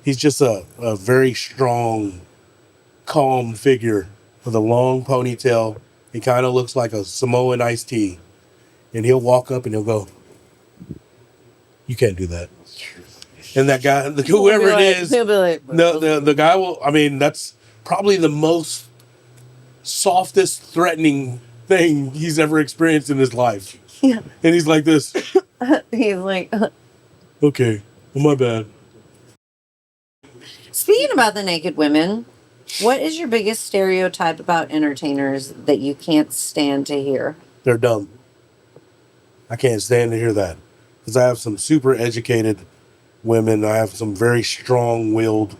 He's just a very strong, calm figure with a long ponytail. He kind of looks like a Samoan iced tea. And he'll walk up and he'll go, "You can't do that." And that guy, whoever it is, he'll be like, the guy will, I mean, that's probably the most softest, threatening thing he's ever experienced in his life. yeah. And he's like this, He's like, "Okay, well, my bad." speaking about the naked women, what is your biggest stereotype about entertainers that you can't stand to hear? They're dumb. I can't stand to hear that. Because I have some super educated women. I have some very strong-willed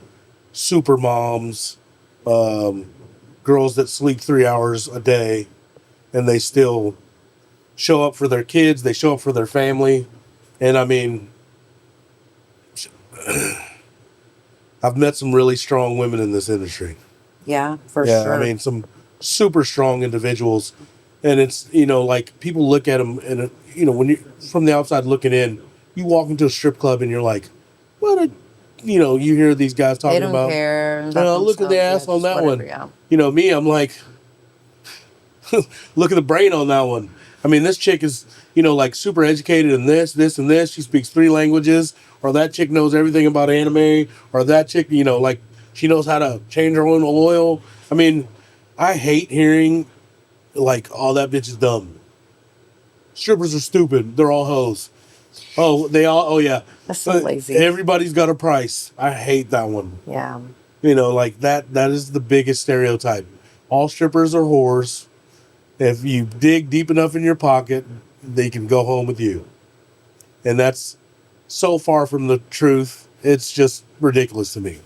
super moms, girls that sleep 3 hours a day, and they still show up for their kids. They show up for their family. And I mean, I've met some really strong women in this industry. Yeah, for Yeah, sure. I mean, some super strong individuals. And it's, you know, like people look at them and, you know, when you're from the outside looking in, you walk into a strip club and you're like, what a, you know, you hear these guys they talking don't about, care. about look at the themselves. ass Yeah, on just that whatever, one. Yeah. You know, me, I'm like, look at the brain on that one. I mean, this chick is, you know, like super educated in this, and this. She speaks 3 languages, or that chick knows everything about anime, or that chick, you know, like she knows how to change her own oil. I mean, I hate hearing like, "Oh, that bitch is dumb. Strippers are stupid. They're all hoes. Oh, they all, oh yeah. That's so lazy. Everybody's got a price." I hate that one. Yeah. You know, like that is the biggest stereotype. All strippers are whores. If you dig deep enough in your pocket, they can go home with you. And that's so far from the truth. It's just ridiculous to me.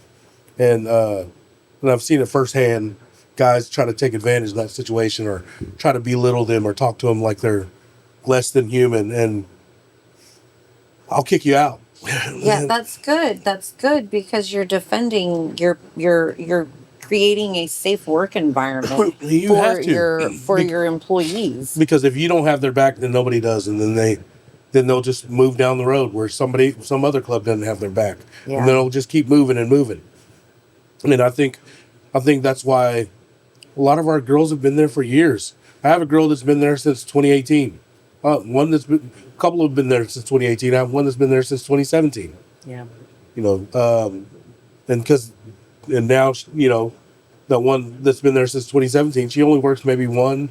And I've seen it firsthand. Guys try to take advantage of that situation or try to belittle them or talk to them like they're less than human. And I'll kick you out. Yeah, that's good. That's good because you're defending you're creating a safe work environment You for have to. your employees. Because if you don't have their back, then nobody does, and then they'll just move down the road where some other club doesn't have their back, Yeah. and then it'll just keep moving and moving. I mean, I think that's why a lot of our girls have been there for years. I have a girl that's been there since 2018. A couple have been there since 2018. I have one that's been there since 2017. Yeah. You know, and now, you know, the one that's been there since 2017, she only works maybe 1-2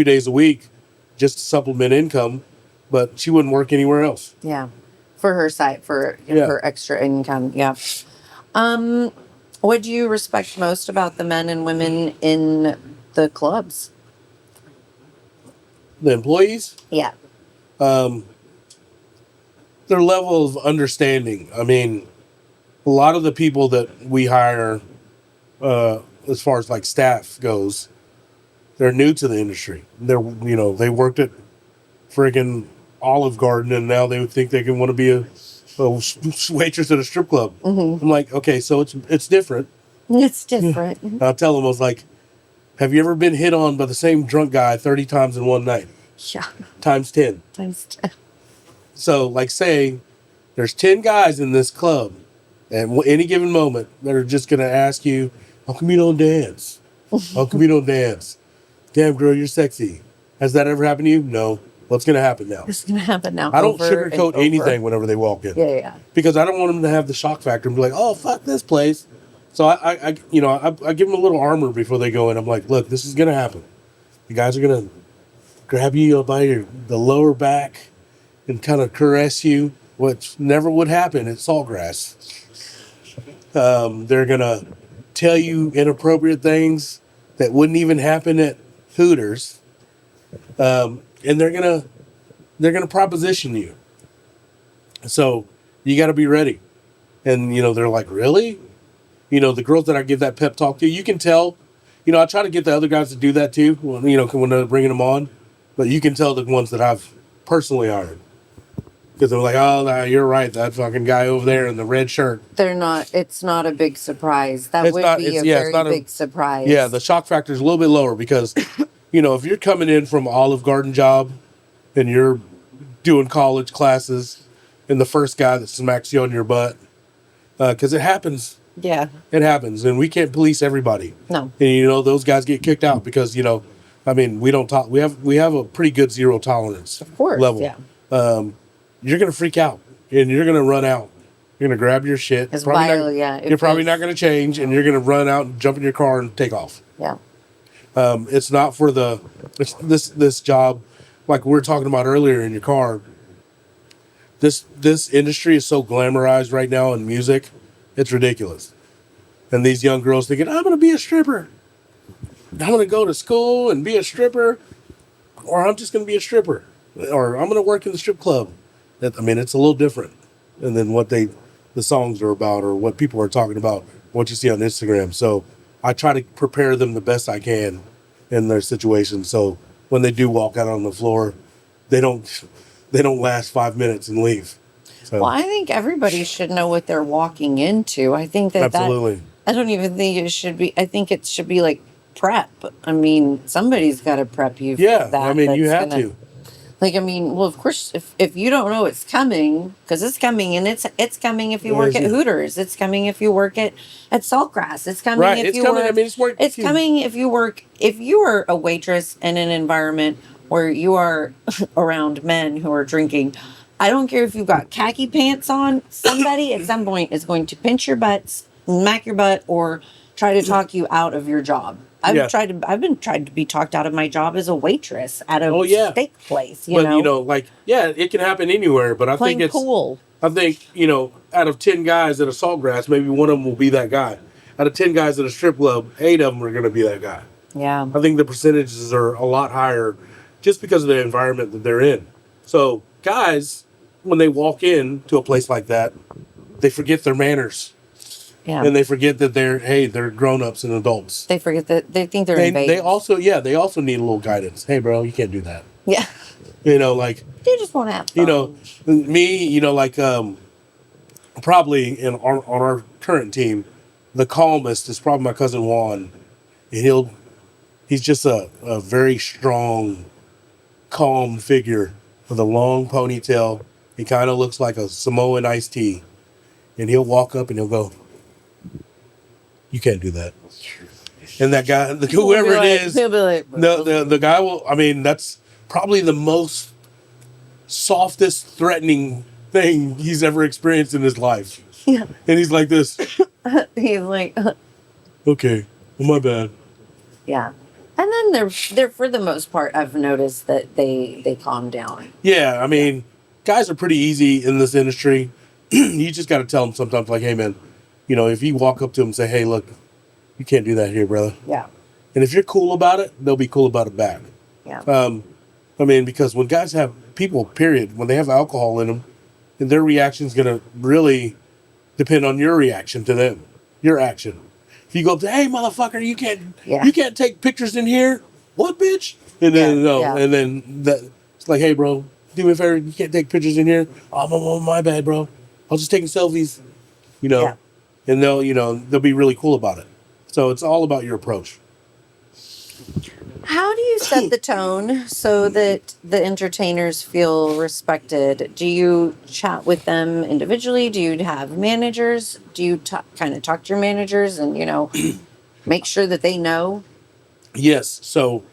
days a week just to supplement income, but she wouldn't work anywhere else. Yeah. For her site, for Yeah. her extra income. Yeah. What do you respect most about the men and women in the clubs? The employees, Yeah. their level of understanding. I mean, a lot of the people that we hire, as far as like staff goes, they're new to the industry. They worked at friggin' Olive Garden, and now they would think they can want to be a waitress at a strip club. Mm-hmm. I'm like, okay, so it's different. It's different. I'll tell them, I was like, have you ever been hit on by the same drunk guy 30 times in one night? Yeah. Times 10. Times 10. So, like, say there's 10 guys in this club at any given moment that are just going to ask you, how come you don't dance? How come you don't dance? Damn, girl, you're sexy. Has that ever happened to you? No. What's going to happen now? It's going to happen now. I don't over and sugarcoat over. anything whenever they walk in. Yeah. Because I don't want them to have the shock factor and be like, oh, fuck this place. So I give them a little armor before they go in. I'm like, look, this is going to happen. The guys are going to grab you by the lower back and kind of caress you, which never would happen at Saltgrass. They're going to tell you inappropriate things that wouldn't even happen at Hooters. And they're going to proposition you. So you got to be ready. And, they're like, really? The girls that I give that pep talk to, you can tell, I try to get the other guys to do that too, when they're bringing them on. But you can tell the ones that I've personally hired. Because they're like, oh, nah, you're right. That fucking guy over there in the red shirt. It's not a big surprise. That would be a very big surprise. Yeah, the shock factor is a little bit lower because, if you're coming in from an Olive Garden job and you're doing college classes and the first guy that smacks you on your butt because it happens. Yeah. It happens, and we can't police everybody. No. And those guys get kicked out because I mean, we don't talk. We have a pretty good zero tolerance Of course. level. Yeah. You're gonna freak out, and you're gonna run out. You're gonna grab your shit. It's vital. Yeah. You're probably not gonna change, and you're gonna run out and jump in your car and take off. Yeah. It's not for this job, like we were talking about earlier in your car. This industry is so glamorized right now in music, it's ridiculous. And these young girls thinking, I'm gonna be a stripper. I'm gonna go to school and be a stripper, or I'm just gonna be a stripper, or I'm gonna work in the strip club. I mean, it's a little different, and then what the songs are about, or what people are talking about, what you see on Instagram. So I try to prepare them the best I can in their situation. So when they do walk out on the floor, they don't last 5 minutes and leave. So, Well, I think everybody should know what they're walking into. I think that absolutely. I don't even think it should be. I think it should be like prep. I mean, somebody's got to prep you. Yeah, for that. I mean, you That's have to. Like, I mean, well, of course, if you don't know it's coming, because it's coming, and it's coming if you Where work is at it? Hooters. It's coming if you work at Saltgrass. It's coming Right, if it's you coming. work. I mean, it's work. It's coming if you work. If you are a waitress in an environment where you are around men who are drinking, I don't care if you've got khaki pants on. Somebody at some point is going to pinch your butt, smack your butt, or try to talk you out of your job. I've been tried to be talked out of my job as a waitress at a Oh, yeah. steak place. But it can happen anywhere. But I Playing think it's. pool. I think out of 10 guys at a Saltgrass, maybe one of them will be that guy. Out of 10 guys at a strip club, 8 of them are going to be that guy. Yeah. I think the percentages are a lot higher, just because of the environment that they're in. So guys, when they walk in to a place like that, they forget their manners. Yeah. And they forget that they're grown-ups and adults. They forget that they think they're They invaders. also need a little guidance. Hey, bro, you can't do that. Yeah. Like, They just want to have fun. me, probably on our current team, the calmest is probably my cousin Juan. And he's just a very strong, calm figure with a long ponytail. He kind of looks like a Samoan iced tea. And he'll walk up and he'll go, you can't do that. And that guy, whoever it is, he'll be like, the guy will, I mean, that's probably the most softest, threatening thing he's ever experienced in his life. yeah. And he's like this, He's like, okay, well, my bad. yeah. And then they're for the most part, I've noticed that they calm down. Yeah, I mean, guys are pretty easy in this industry. You just got to tell them sometimes, like, hey, man, if you walk up to them and say, hey, look, you can't do that here, brother. Yeah. And if you're cool about it, they'll be cool about it back. Yeah. I mean, because when guys have people, period, when they have alcohol in them, and their reaction's going to really depend on your reaction to them, your action. If you go up to, hey, motherfucker, you can't take pictures in here. What, bitch? And then, and then it's like, hey, bro, do me a favor, you can't take pictures in here. Oh, my bad, bro. I was just taking selfies, Yeah. and they'll be really cool about it. So it's all about your approach. How do you set the tone so that the entertainers feel respected? Do you chat with them individually? Do you have managers? Do you kind of talk to your managers and, make sure that they know? Yes. So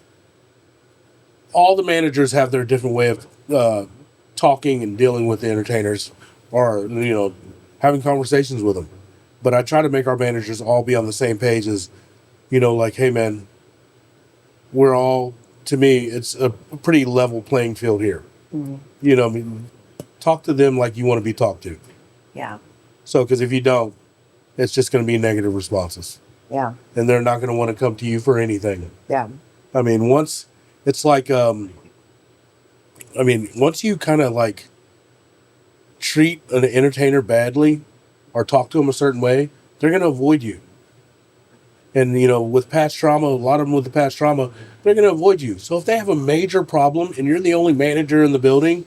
all the managers have their different way of talking and dealing with the entertainers, or having conversations with them. But I try to make our managers all be on the same page as, like, hey, man, we're all, to me, it's a pretty level playing field here. Mm-hmm. I mean, talk to them like you want to be talked to. Yeah. So, because if you don't, it's just going to be negative responses. Yeah. And they're not going to want to come to you for anything. Yeah. I mean, once you kind of like treat an entertainer badly or talk to them a certain way, they're going to avoid you. And, with past trauma, a lot of them with the past trauma, they're going to avoid you. So if they have a major problem and you're the only manager in the building,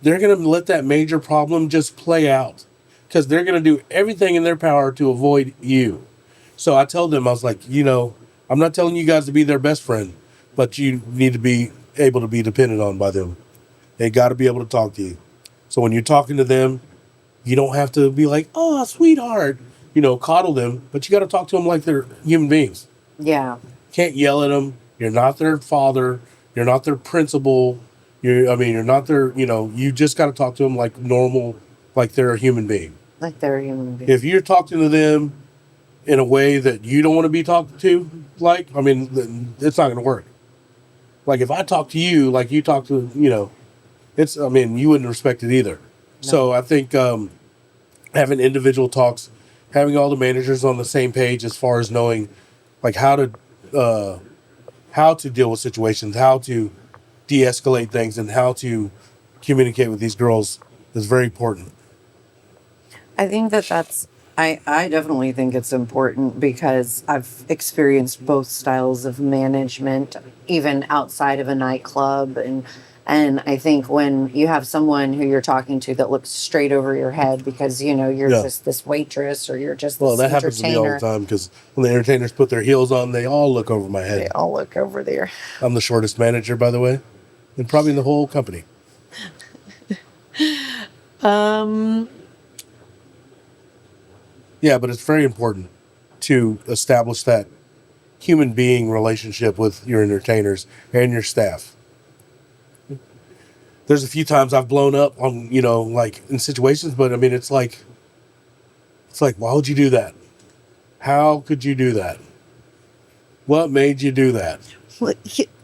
they're going to let that major problem just play out, because they're going to do everything in their power to avoid you. So I told them, I was like, I'm not telling you guys to be their best friend, but you need to be able to be depended on by them. They got to be able to talk to you. So when you're talking to them, You don't have to be like, oh, sweetheart, coddle them, but you got to talk to them like they're human beings. Yeah. Can't yell at them. You're not their father. You're not their principal. You're not their, you just got to talk to them like normal, like they're a human being. Like they're a human being. If you're talking to them in a way that you don't want to be talked to, it's not going to work. Like if I talk to you like you talk to, you wouldn't respect it either. No. So I think having individual talks, having all the managers on the same page as far as knowing like how to deal with situations, how to de-escalate things, and how to communicate with these girls is very important. I think I definitely think it's important because I've experienced both styles of management, even outside of a nightclub. And I think when you have someone who you're talking to that looks straight over your head because, you're just this waitress or you're just this that happens to me all the time because when the entertainers put their heels on, they all look over my head. They all look over there. I'm the shortest manager, by the way, and probably in the whole company. Yeah, but it's very important to establish that human being relationship with your entertainers and your staff. There's a few times I've blown up on, like in situations, but it's like, why would you do that? How could you do that? What made you do that?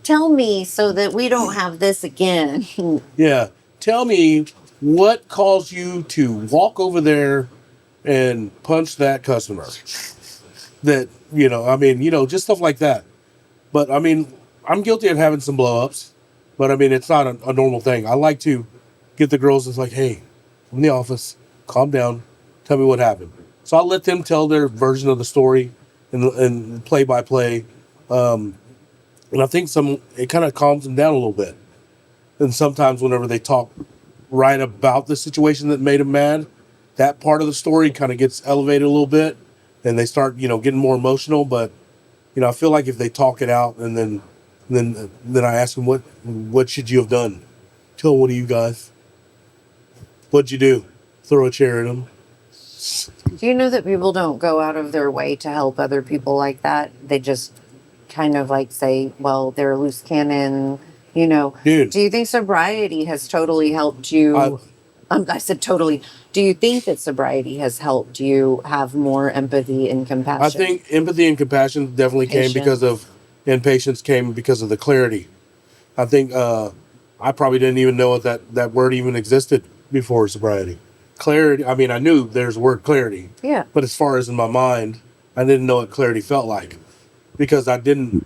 Tell me so that we don't have this again. Yeah. Tell me what caused you to walk over there and punch that customer. That, just stuff like that. But I'm guilty of having some blow ups, but it's not a normal thing. I like to get the girls, it's like, hey, I'm in the office, calm down, tell me what happened. So I'll let them tell their version of the story and play by play. And I think it kind of calms them down a little bit. And sometimes whenever they talk right about the situation that made them mad, that part of the story kind of gets elevated a little bit and they start, getting more emotional. But, I feel like if they talk it out and then I ask them, what should you have done? Tell one of you guys. What'd you do? Throw a chair at them. Do you know that people don't go out of their way to help other people like that? They just kind of like say, well, they're a loose cannon, Dude, do you think sobriety has totally helped you? I said totally. Do you think that sobriety has helped you have more empathy and compassion? I think empathy and compassion definitely came because of, and patience came because of the clarity. I think I probably didn't even know that word even existed before sobriety. Clarity, I knew there's the word clarity. Yeah. But as far as in my mind, I didn't know what clarity felt like. Because I didn't,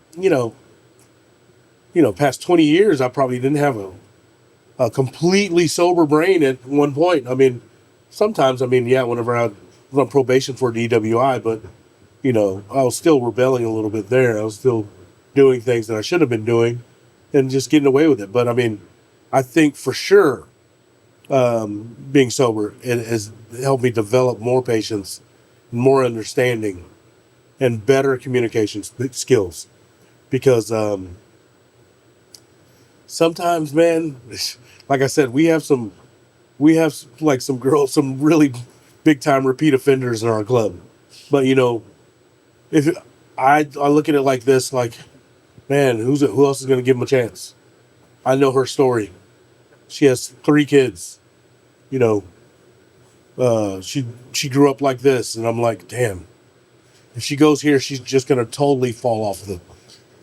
past 20 years, I probably didn't have a completely sober brain at one point. Sometimes, whenever I was on probation for DWI, but, I was still rebelling a little bit there. I was still doing things that I should have been doing and just getting away with it. But, I think for sure being sober it has helped me develop more patience, more understanding, and better communication skills. Because sometimes, man, like I said, we have like some girls, some really big time repeat offenders in our club. But if I look at it like this, like, man, who else is going to give them a chance? I know her story. She has 3 kids. She grew up like this, and I'm like, damn. If she goes here, she's just going to totally fall off the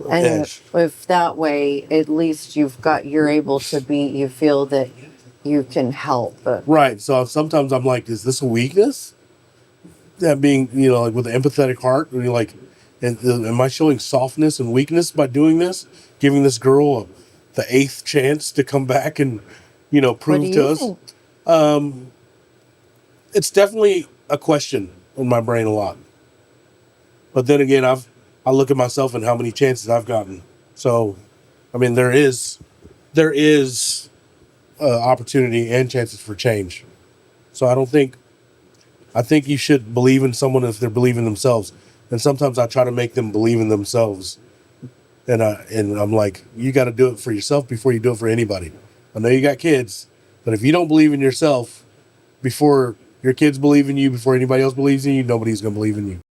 edge. If that way, at least you feel that you can help. Right. So sometimes I'm like, is this a weakness? That being, like with an empathetic heart, and you're like, am I showing softness and weakness by doing this? Giving this girl the 8th chance to come back and, prove to us? Think? It's definitely a question in my brain a lot. But then again, I look at myself and how many chances I've gotten. So, there is opportunity and chances for change. So I think you should believe in someone if they're believing themselves. And sometimes I try to make them believe in themselves. And I'm like, you got to do it for yourself before you do it for anybody. I know you got kids, but if you don't believe in yourself before Your kids believe in you before anybody else believes in you. Nobody's going to believe in you.